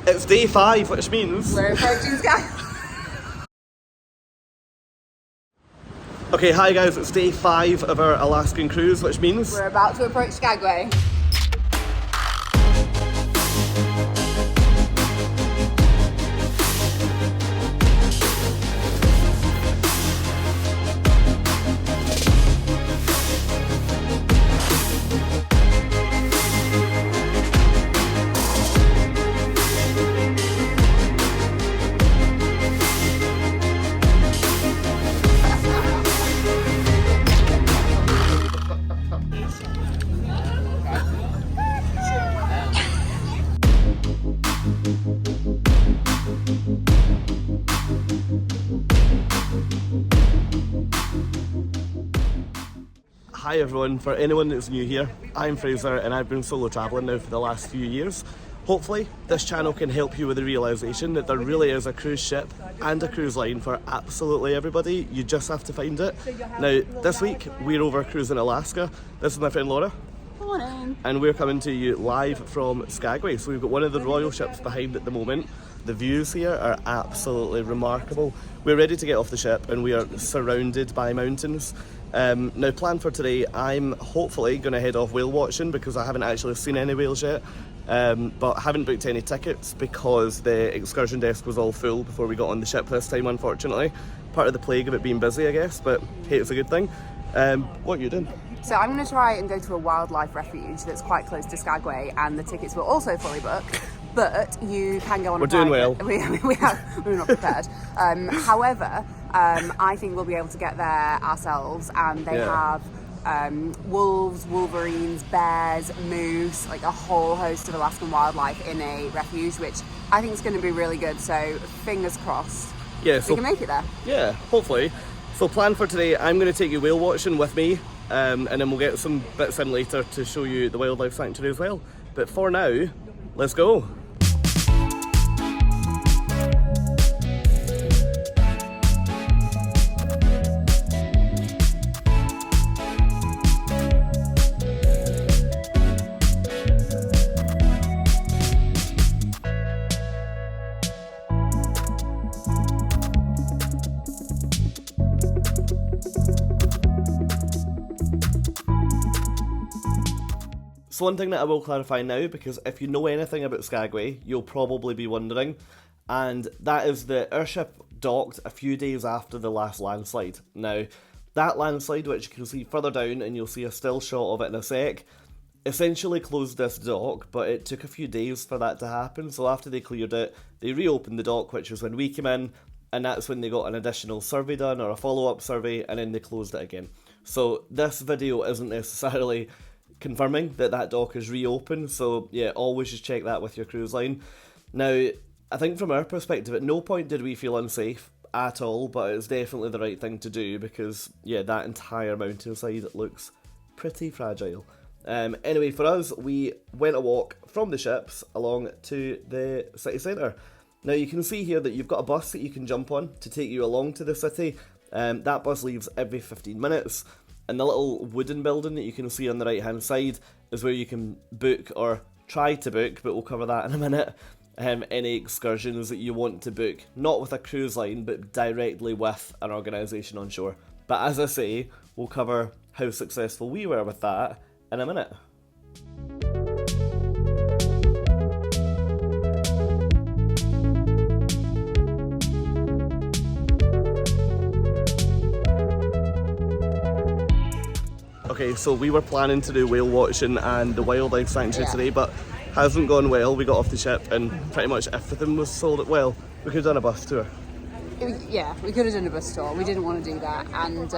It's day 5, which means... We're approaching Skagway. Okay, hi guys, it's day 5 of our Alaskan cruise, which means... We're about to approach Skagway. Hi everyone, for anyone that's new here, I'm Fraser and I've been solo travelling now for the last few years. Hopefully this channel can help you with the realisation that there really is a cruise ship and a cruise line for absolutely everybody. You just have to find it. Now this week we're over cruising Alaska. This is my friend Laura. Morning. And we're coming to you live from Skagway. So we've got one of the royal ships behind at the moment. The views here are absolutely remarkable. We're ready to get off the ship and we are surrounded by mountains. Now plan for today, I'm hopefully going to head off whale watching because I haven't actually seen any whales yet, but haven't booked any tickets because the excursion desk was all full before we got on the ship this time, unfortunately. Part of the plague of it being busy, I guess, but hey, it's a good thing. What are you doing? So I'm going to try and go to a wildlife refuge that's quite close to Skagway, and the tickets were also fully booked. But you can go on. We're doing well. We're not prepared. However, I think we'll be able to get there ourselves, and they have wolves, wolverines, bears, moose, like a whole host of Alaskan wildlife in a refuge, which I think is going to be really good. So fingers crossed. Yeah, we can make it there. Yeah, hopefully. So plan for today, I'm going to take you whale watching with me, and then we'll get some bits in later to show you the wildlife sanctuary as well. But for now, let's go. So one thing that I will clarify now, because if you know anything about Skagway, you'll probably be wondering, and that is that our ship docked a few days after the last landslide. Now, that landslide, which you can see further down, and you'll see a still shot of it in a sec, essentially closed this dock, but it took a few days for that to happen. So after they cleared it, they reopened the dock, which was when we came in, and that's when they got an additional survey done, or a follow-up survey, and then they closed it again. So this video isn't necessarily confirming that that dock is reopened, so yeah, always just check that with your cruise line. Now, I think from our perspective, at no point did we feel unsafe at all, but it's definitely the right thing to do because, yeah, that entire mountainside looks pretty fragile. Anyway, for us, we went a walk from the ships along to the city centre. Now, you can see here that you've got a bus that you can jump on to take you along to the city. That bus leaves every 15 minutes. And the little wooden building that you can see on the right hand side is where you can book, or try to book, but we'll cover that in a minute, any excursions that you want to book, not with a cruise line, but directly with an organisation on shore. But as I say, we'll cover how successful we were with that in a minute. Okay, so we were planning to do whale watching and the wildlife sanctuary today, but hasn't gone well. We got off the ship and pretty much everything was sold at well. We could have done a bus tour. Yeah, we could have done a bus tour. We didn't want to do that, and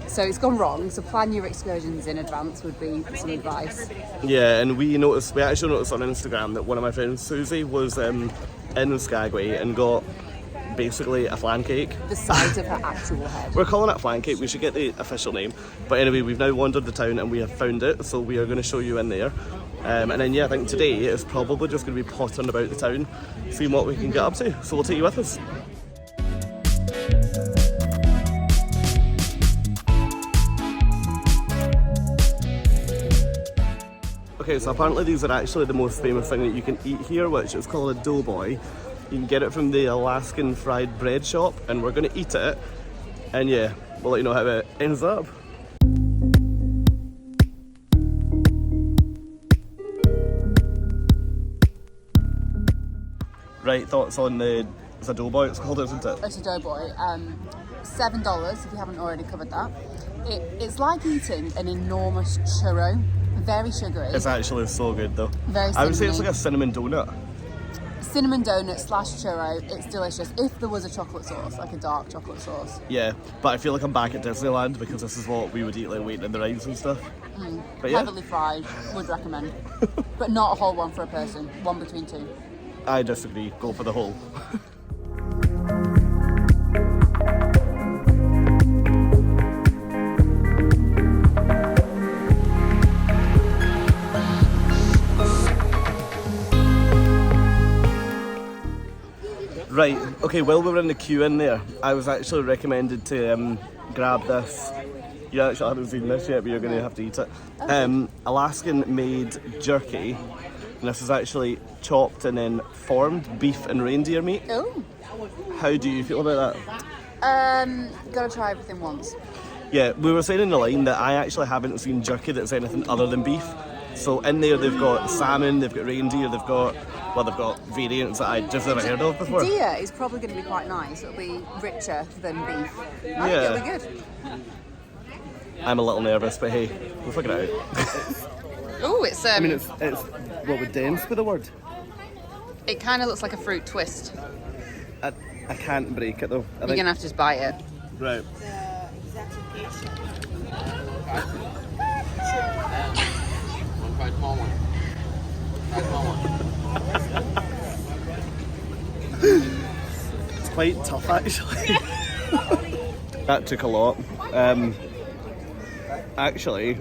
so it's gone wrong. So plan your excursions in advance would be some advice. Yeah, and we actually noticed on Instagram that one of my friends, Susie, was in Skagway and got basically a flan cake. The size of her actual head. We're calling it flan cake, we should get the official name. But anyway, we've now wandered the town and we have found it, so we are going to show you in there. And then yeah, I think today is probably just going to be pottering about the town, seeing what we can get up to. So we'll take you with us. Okay, so apparently these are actually the most famous thing that you can eat here, which is called a doughboy. You can get it from the Alaskan fried bread shop, and we're going to eat it. And yeah, we'll let you know how it ends up. Right, thoughts on it's a doughboy, it's called, isn't it? It's a doughboy. $7 if you haven't already covered that. It's like eating an enormous churro. Very sugary. It's actually so good though. Very cinnamony. I would say it's like a cinnamon donut. Cinnamon donut / churro. It's delicious. If there was a chocolate sauce, like a dark chocolate sauce. Yeah, but I feel like I'm back at Disneyland because this is what we would eat like waiting in the rides and stuff. But yeah. Heavily fried. Would recommend. But not a whole one for a person. One between two. I disagree. Go for the whole. Right, okay, while we were in the queue in there, I was actually recommended to grab this. You actually haven't seen this yet, but you're going to have to eat it. Okay. Alaskan made jerky, and this is actually chopped and then formed beef and reindeer meat. Oh. How do you feel about that? Gotta try everything once. Yeah, we were saying in the line that I actually haven't seen jerky that's anything other than beef. So in there they've got salmon, they've got reindeer, they've got variants that I just never heard of before. Deer is probably going to be quite nice. It'll be richer than beef. I think it'll be good. I'm a little nervous, but hey, we'll figure it out. Oh, it's I mean, it's what would dense be the word? It kind of looks like a fruit twist. I can't break it though. You're going to have to just bite it. Right. It's quite tough actually. That took a lot. Actually,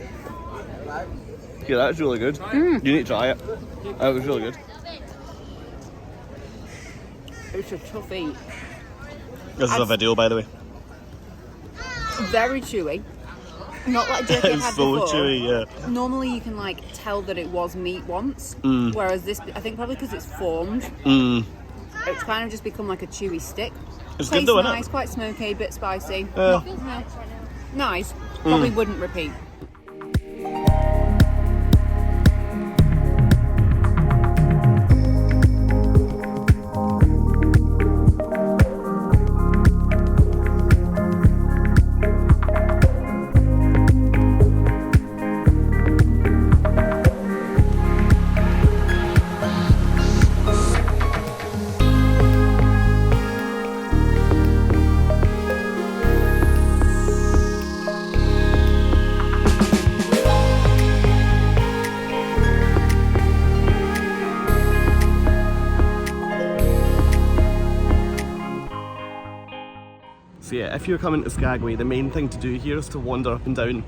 yeah, that's really good. You need to try it. That was really good. It's a tough eat. This is a video, by the way. Very chewy. Not like jerky I've had so before. Chewy, yeah. Normally you can like tell that it was meat once, whereas this, I think probably because it's formed, it's kind of just become like a chewy stick. It's Tastes good though, nice, isn't it? Quite smoky, bit spicy. Yeah. Nice. Probably wouldn't repeat. So yeah, if you're coming to Skagway, the main thing to do here is to wander up and down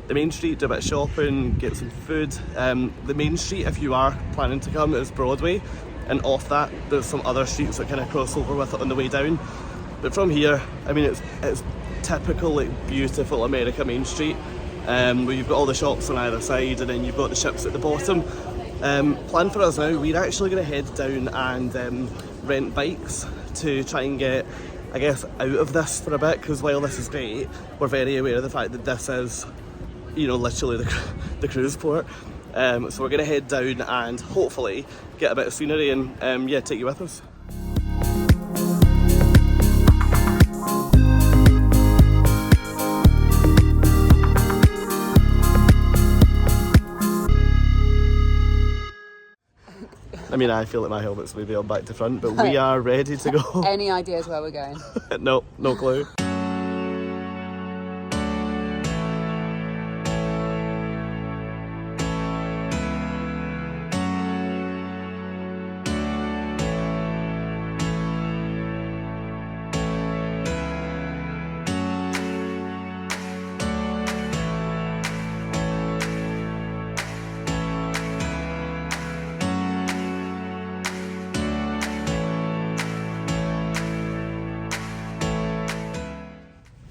the main street, do a bit of shopping, get some food. The main street, if you are planning to come, is Broadway, and off that there's some other streets that kind of cross over with it on the way down. But from here, I mean, it's typical like beautiful America Main Street, where you've got all the shops on either side, and then you've got the ships at the bottom. Plan for us now, we're actually going to head down and rent bikes to try and get, I guess, out of this for a bit, because while this is great, we're very aware of the fact that this is, you know, literally the cruise port. So we're going to head down and hopefully get a bit of scenery and yeah, take you with us. I mean, I feel like my helmet's maybe on back to front, but we are ready to go. Any ideas where we're going? No clue.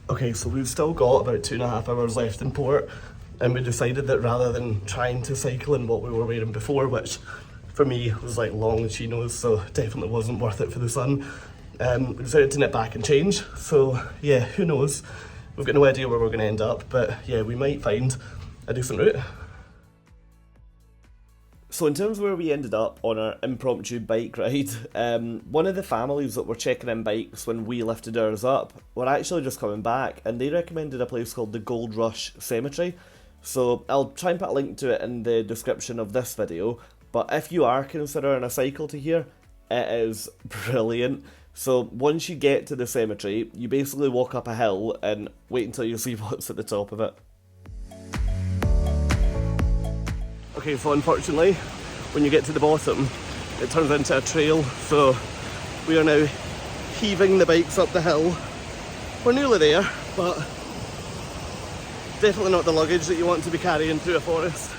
Okay, so we've still got about 2.5 hours left in port. and we decided that rather than trying to cycle in what we were wearing before, which for me was like long chinos, so definitely wasn't worth it for the sun, we decided to nip back and change. So yeah, who knows, we've got no idea where we're going to end up, but yeah, we might find a decent route. So in terms of where we ended up on our impromptu bike ride, one of the families that were checking in bikes when we lifted ours up were actually just coming back, and they recommended a place called the Gold Rush Cemetery. So I'll try and put a link to it in the description of this video, but if you are considering a cycle to here, it is brilliant. So once you get to the cemetery, you basically walk up a hill and wait until you see what's at the top of it. Okay, so unfortunately, when you get to the bottom, it turns into a trail, so we are now heaving the bikes up the hill. We're nearly there, but definitely not the luggage that you want to be carrying through a forest.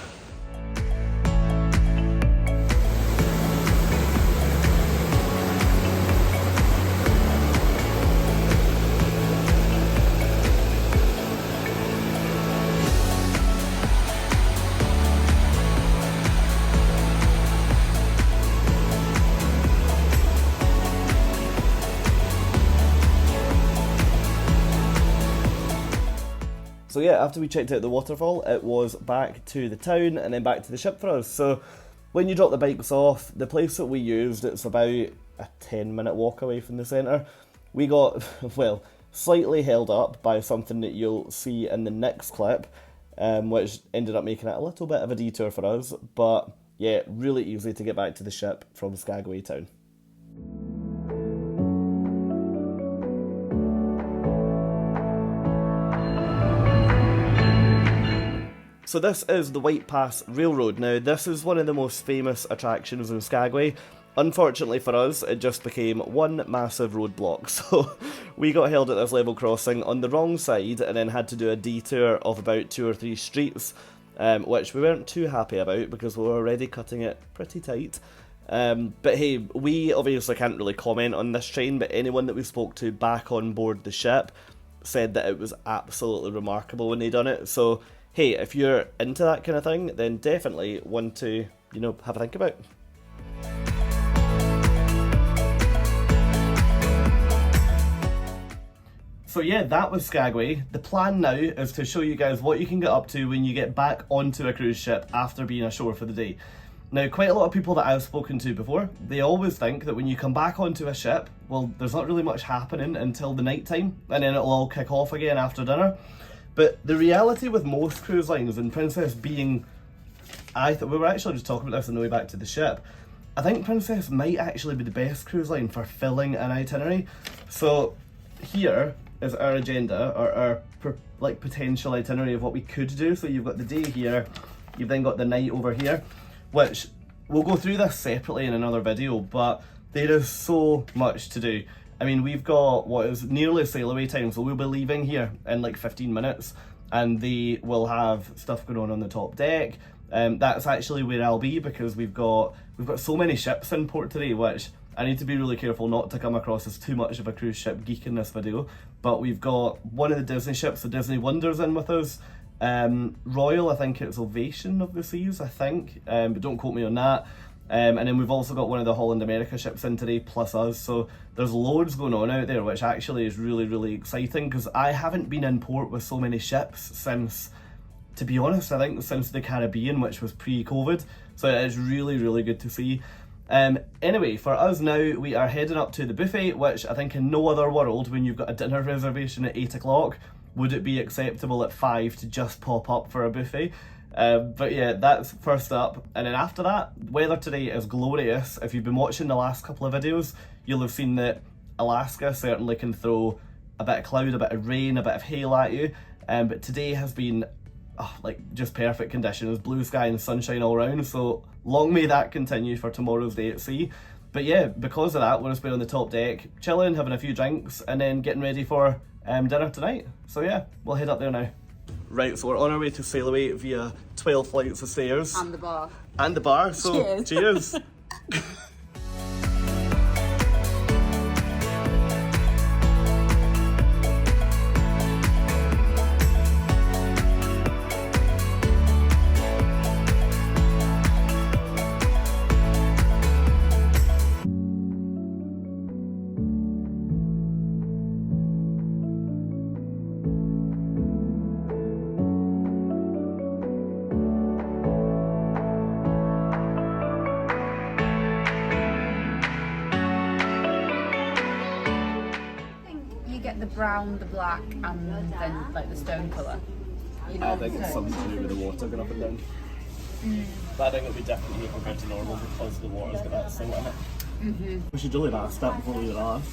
So yeah, after we checked out the waterfall, it was back to the town and then back to the ship for us. So when you drop the bikes off, the place that we used, it's about a 10-minute walk away from the centre. We got, well, slightly held up by something that you'll see in the next clip, which ended up making it a little bit of a detour for us. But yeah, really easy to get back to the ship from Skagway town. So this is the White Pass Railroad. Now, this is one of the most famous attractions in Skagway. Unfortunately for us, it just became one massive roadblock. So we got held at this level crossing on the wrong side and then had to do a detour of about 2 or 3 streets, which we weren't too happy about because we were already cutting it pretty tight. But hey, we obviously can't really comment on this train, but anyone that we spoke to back on board the ship said that it was absolutely remarkable when they done it. So hey, if you're into that kind of thing, then definitely one to, you know, have a think about. So yeah, that was Skagway. The plan now is to show you guys what you can get up to when you get back onto a cruise ship after being ashore for the day. Now, quite a lot of people that I've spoken to before, they always think that when you come back onto a ship, well, there's not really much happening until the night time, and then it'll all kick off again after dinner. But the reality with most cruise lines, and Princess being, we were actually just talking about this on the way back to the ship, I think Princess might actually be the best cruise line for filling an itinerary. So here is our agenda, or our like potential itinerary of what we could do. So you've got the day here, you've then got the night over here, which we'll go through this separately in another video, but there is so much to do. I mean, we've got what is nearly a sail away time, so we'll be leaving here in like 15 minutes, and they will have stuff going on the top deck. That's actually where I'll be because we've got so many ships in port today, which I need to be really careful not to come across as too much of a cruise ship geek in this video. But we've got one of the Disney ships, the Disney Wonders, in with us. Royal, I think it's Ovation of the Seas, I think, but don't quote me on that. And then we've also got one of the Holland America ships in today, plus us, so there's loads going on out there, which actually is really, really exciting, because I haven't been in port with so many ships since, to be honest, I think since the Caribbean, which was pre-COVID, so it is really, really good to see. Anyway, for us now, we are heading up to the buffet, which I think in no other world, when you've got a dinner reservation at 8 o'clock, would it be acceptable at 5 to just pop up for a buffet. But yeah, that's first up, and then after that, weather today is glorious. If you've been watching the last couple of videos, you'll have seen that Alaska certainly can throw a bit of cloud, a bit of rain, a bit of hail at you, but today has been like just perfect conditions, blue sky and sunshine all around, so long may that continue for tomorrow's day at sea. But yeah, because of that, we're just be on the top deck, chilling, having a few drinks, and then getting ready for dinner tonight. So yeah, we'll head up there now. Right, so we're on our way to sail away via 12 flights of stairs. And the bar. And the bar, so cheers. the brown, the black, and then like the stone colour? You know, I think it's something to do with the water going up and down. But I think it'll be different here compared to normal because the water's got that silt in it. We should really ask that before we ask.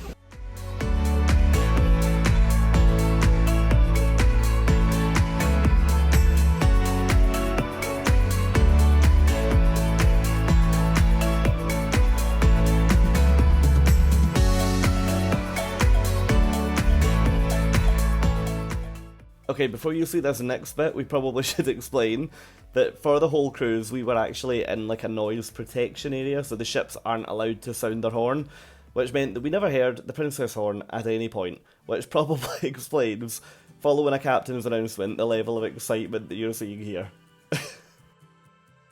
Okay, before you see this next bit, we probably should explain that for the whole cruise, we were actually in like a noise protection area, so the ships aren't allowed to sound their horn, which meant that we never heard the princess horn at any point, which probably explains, following a captain's announcement, the level of excitement that you're seeing here.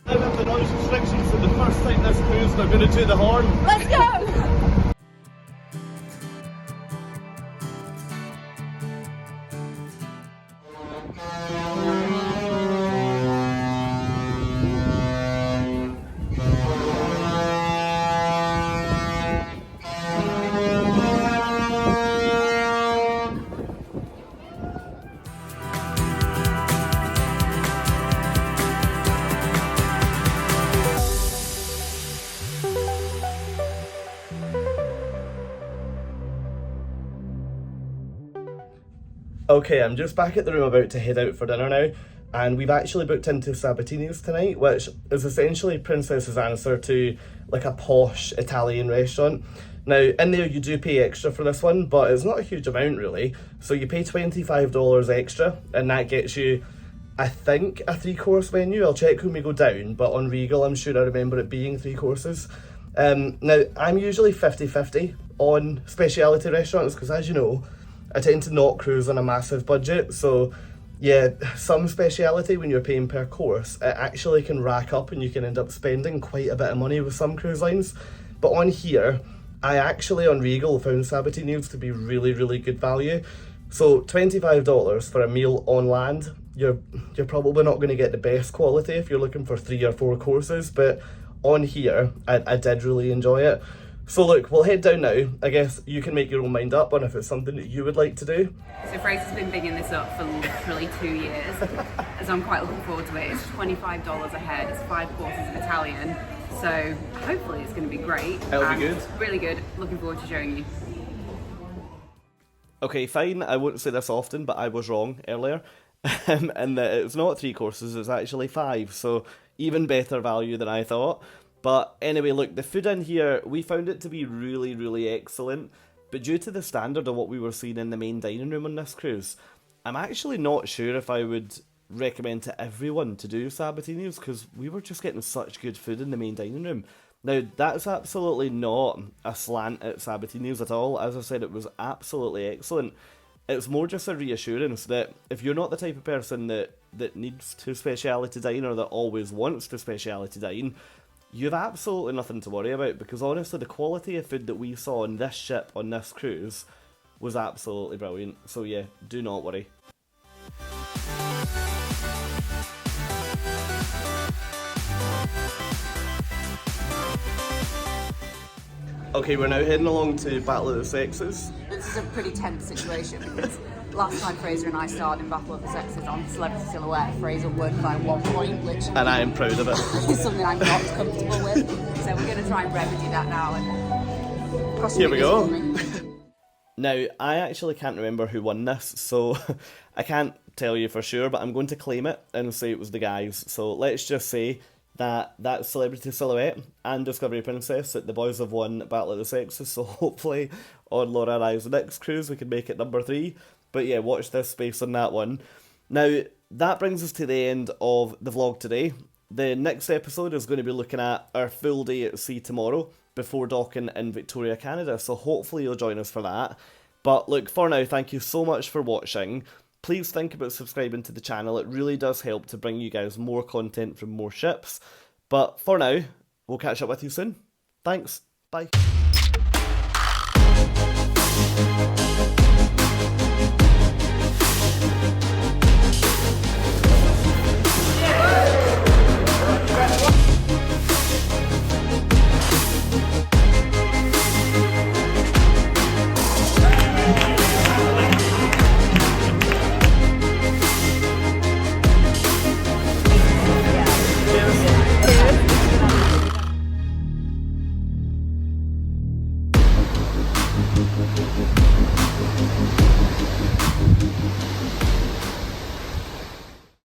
Now with the noise restrictions, for the first time this cruise, they're going to do the horn. Let's go! Okay, I'm just back at the room about to head out for dinner now, and we've actually booked into Sabatini's tonight, which is essentially Princess's answer to like a posh Italian restaurant. Now, in there you do pay extra for this one, but it's not a huge amount really. So you pay $25 extra, and that gets you, I think, a 3-course menu. I'll check when we go down, but on Regal I'm sure I remember it being 3 courses. Now, I'm usually 50-50 on speciality restaurants, because as you know, I tend to not cruise on a massive budget, so yeah, some speciality when you're paying per course, it actually can rack up and you can end up spending quite a bit of money with some cruise lines. But on here, I actually on Regal found Sabatini's to be really, really good value. So $25 for a meal on land, you're probably not going to get the best quality if you're looking for 3 or 4 courses, but on here, I did really enjoy it. So look, we'll head down now. I guess you can make your own mind up on if it's something that you would like to do. So Fraser's been bigging this up for literally 2 years, so I'm quite looking forward to it. It's $25 a head, it's 5 courses of Italian, so hopefully it's going to be great. It'll be good. Really good, looking forward to showing you. Okay, fine, I wouldn't say this often, but I was wrong earlier. And that it's not 3 courses, it's actually 5, so even better value than I thought. But anyway, look, the food in here, we found it to be really, really excellent. But due to the standard of what we were seeing in the main dining room on this cruise, I'm actually not sure if I would recommend to everyone to do Sabatini's, because we were just getting such good food in the main dining room. Now, that's absolutely not a slant at Sabatini's at all. As I said, it was absolutely excellent. It's more just a reassurance that if you're not the type of person that needs to speciality dine or that always wants to speciality dine, you've absolutely nothing to worry about, because honestly the quality of food that we saw on this ship, on this cruise, was absolutely brilliant. So yeah, do not worry. Okay, we're now heading along to Battle of the Sexes. This is a pretty tense situation because last time Fraser and I starred in Battle of the Sexes on Celebrity Silhouette, Fraser won by 1 point, which And I am proud of it. is something I'm not comfortable with. So we're going to try and remedy that now. And cross Here we go. me. Now, I actually can't remember who won this, so I can't tell you for sure, but I'm going to claim it and say it was the guys. So let's just say that Celebrity Silhouette and Discovery Princess, that the boys have won Battle of the Sexes, so hopefully on Laura and I's next cruise we can make it number 3. But yeah, watch this space on that one. Now, that brings us to the end of the vlog today. The next episode is going to be looking at our full day at sea tomorrow before docking in Victoria, Canada, so hopefully you'll join us for that. But look, for now, thank you so much for watching. Please think about subscribing to the channel, it really does help to bring you guys more content from more ships. But for now, we'll catch up with you soon. Thanks, bye.